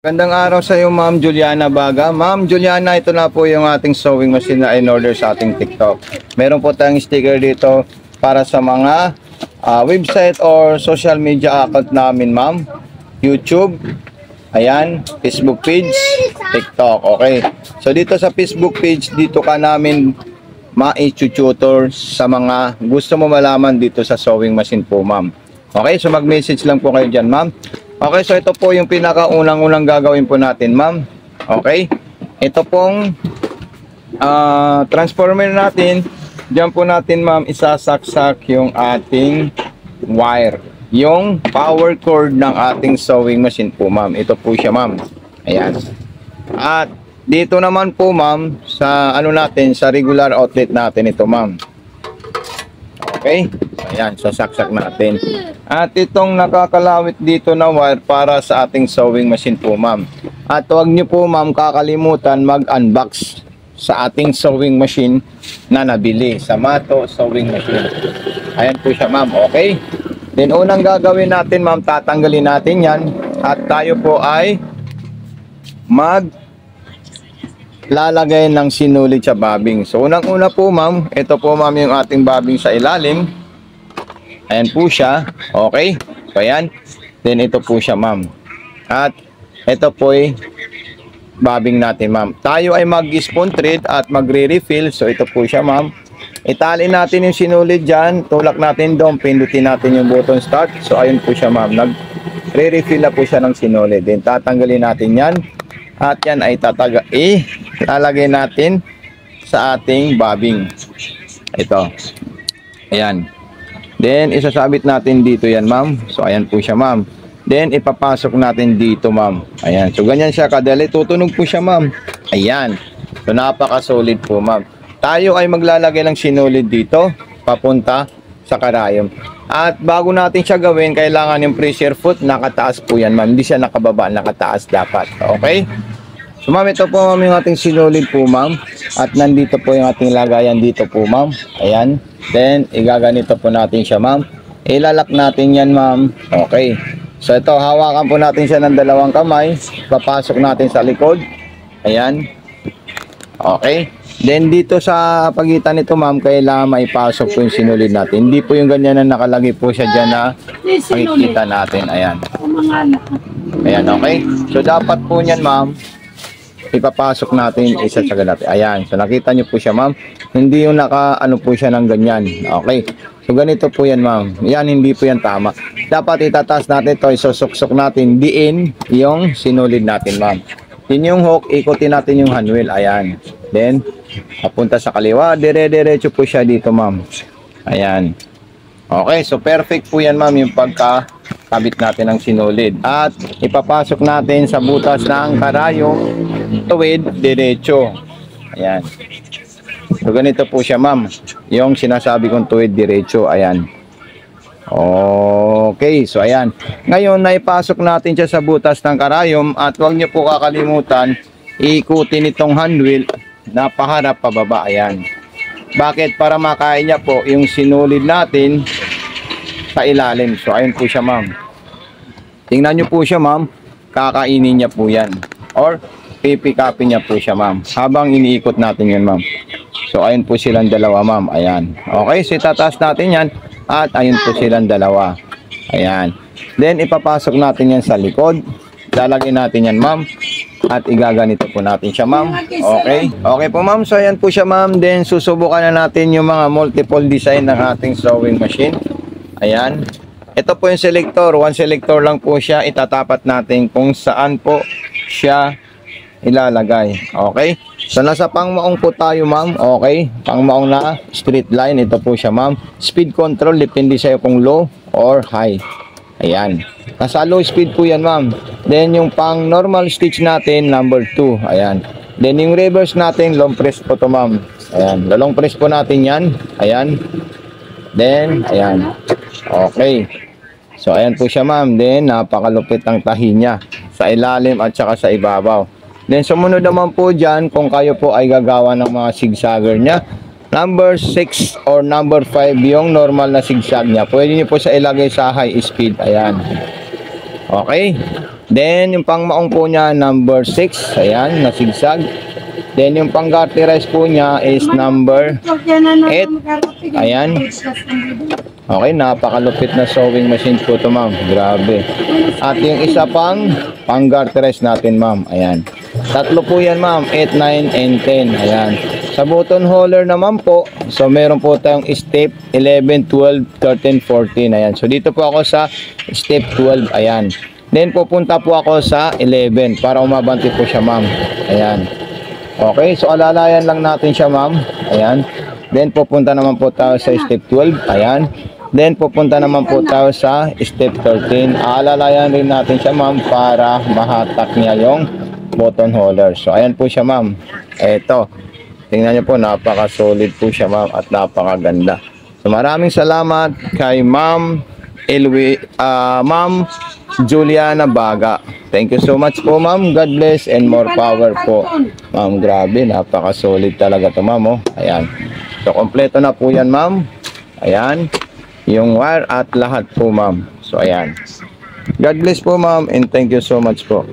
Gandang araw sa iyo, Ma'am Juliana Baga. Ma'am Juliana, ito na po yung ating sewing machine na in-order sa ating TikTok. Meron po tayong sticker dito para sa mga website or social media account namin, Ma'am. YouTube, ayan, Facebook page, TikTok, okay. So dito sa Facebook page, dito ka namin ma-tutor sa mga gusto mo malaman dito sa sewing machine po, Ma'am. Okay, so mag-message lang po kayo dyan, Ma'am. Okay, so ito po yung pinakaunang-unang gagawin po natin, ma'am. Okay? Ito pong transformer natin. Diyan po natin, ma'am, isasaksak yung ating wire. Yung power cord ng ating sewing machine po, ma'am. Ito po siya, ma'am. Ayan. At dito naman po, ma'am, sa ano natin, sa regular outlet natin ito, ma'am. Okay? Ayan, sasaksak natin. At itong nakakalawit dito na wire para sa ating sewing machine po, ma'am. At huwag nyo po, ma'am, kakalimutan mag-unbox sa ating sewing machine na nabili sa Mato sewing machine. Ayan po siya, ma'am. Okay? Then unang gagawin natin, ma'am, tatanggalin natin yan. At tayo po ay lalagay ng sinulid sa bobbing. So unang-una po, ma'am, ito po, ma'am, yung ating bobbing sa ilalim. Ayan po siya. Okay. So ayan. Then ito po siya, ma'am. At ito po ay bobbing natin, ma'am. Tayo ay mag-spoon thread at magre-refill. So ito po siya, ma'am. Itali natin yung sinulid dyan. Tulak natin doon. Pindutin natin yung button start. So ayun po siya, ma'am. Nag-refill na po siya ng sinulid. Then tatanggalin natin yan. At yan ay lalagay natin sa ating bobbing. Ito. Ayan. Then, isasabit natin dito yan, ma'am. So, ayan po siya, ma'am. Then, ipapasok natin dito, ma'am. Ayan. So, ganyan siya kadali. Tutunog po siya, ma'am. Ayan. So, napaka-solid po, ma'am. Tayo ay maglalagay ng sinulid dito, papunta sa karayom. At bago natin siya gawin, kailangan yung pressure foot, nakataas po yan, ma'am. Hindi siya nakababa, nakataas dapat. Okay? So, ma'am, ito po, ma'am, yung ating sinulid po, ma'am. At nandito po yung ating lagayan dito po, ma'am. Ayan. Then, igaganito po natin siya, ma'am. Ilalak natin yan, ma'am. Okay. So, ito, hawakan po natin siya ng dalawang kamay. Papasok natin sa likod. Ayan. Okay. Then, dito sa pagitan nito, ma'am, kailangan maipasok po yung sinulid natin. Hindi po yung ganyan na nakalagay po siya dyan na makikita natin. Ayan. Ayan, okay. So, dapat po niyan, ma'am, ipapasok natin isa sa natin. Ayan. So, nakita nyo po siya, ma'am. Hindi yung ano po siya ng ganyan. Okay. So, ganito po yan, ma'am. Yan, hindi po yan tama. Dapat itataas natin ito. Isusuksok natin. Diin yung sinulid natin, ma'am. Yun yung hook. Ikutin natin yung handwheel. Ayan. Then, papunta sa kaliwa. Dire-diretso po siya dito, ma'am. Ayan. Okay. So, perfect po yan, ma'am. Yung pagkakabit natin ng sinulid. At ipapasok natin sa butas ng karayom. Tuwid, diretso. Ayan. So, ganito po siya, ma'am. Yung sinasabi kong tuwid, diretso. Ayan. Okay. So, ayan. Ngayon, naipasok natin siya sa butas ng karayom. At huwag niyo po kakalimutan, ikutin itong handwheel na paharap pababa. Ayan. Bakit? Para makain niya po yung sinulid natin sa ilalim. So, ayun po siya, ma'am. Tingnan niyo po siya, ma'am. Kakainin niya po yan. Or, pipikapin niya po siya, ma'am. Habang iniikot natin yun, ma'am. So, ayun po silang dalawa, ma'am. Ayan. Okay, so itataas natin yan. At ayun po silang dalawa. Ayan. Then, ipapasok natin yan sa likod. Lalagyan natin yan, ma'am. At igaganito po natin siya, ma'am. Okay. Okay po, ma'am. So, ayan po siya, ma'am. Then, susubukan na natin yung mga multiple design ng ating sewing machine. Ayan. Ito po yung selector. One selector lang po siya. Itatapat natin kung saan po siya ilalagay. Okay. So, nasa pangmaong po tayo, ma'am. Okay. Pangmaong na straight line. Ito po siya, ma'am. Speed control. Depende sa'yo kung low or high. Ayan. Nasa low speed po yan, ma'am. Then, yung pang normal stitch natin, number 2. Ayan. Then, yung reverse natin, long press po to, ma'am. Ayan. Long press po natin yan. Ayan. Then, ayan. Okay. So, ayan po siya, ma'am. Then, napakalupit ang tahi niya sa ilalim at saka sa ibabaw. Then, sumunod naman po dyan, kung kayo po ay gagawa ng mga zigzagger niya, number 6 or number 5 yung normal na zigzag niya. Pwede niyo po sa ilagay sa high speed. Ayan. Okay. Then, yung pangmaong po niya, number 6. Ayan, nasigsag. Then, yung pang-garterize po niya is number 8. Ayan. Okay, napakalupit na sewing machine po ito, ma'am. Grabe. At yung isa pang-garterize natin, ma'am. Ayan. Tatlo po yan, ma'am. 8, 9, and 10. Ayan. Sa button holder naman po, so meron po tayong step 11, 12, 13, 14. Ayan. So, dito po ako sa step 12. Ayan. Then, pupunta po ako sa 11 para umabanti po siya, ma'am. Ayan. Okay, so alalayan lang natin siya, ma'am. Ayan. Then, pupunta naman po tayo sa step 12. Ayan. Then, pupunta naman po tayo sa step 13. Alalayan rin natin siya, ma'am, para mahatak niya yung button holder. So, ayan po siya, ma'am. Eto. Tingnan niyo po, napaka-solid po siya, ma'am, at napakaganda. So, maraming salamat kay Ma'am Juliana Baga. Thank you so much po, ma'am. God bless and more power po. Ma'am, grabe, napaka-solid talaga to, ma'am. Oh. Ayan. So, kompleto na po yan, ma'am. Ayan. Yung wire at lahat po, ma'am. So, ayan. God bless po, ma'am, and thank you so much po.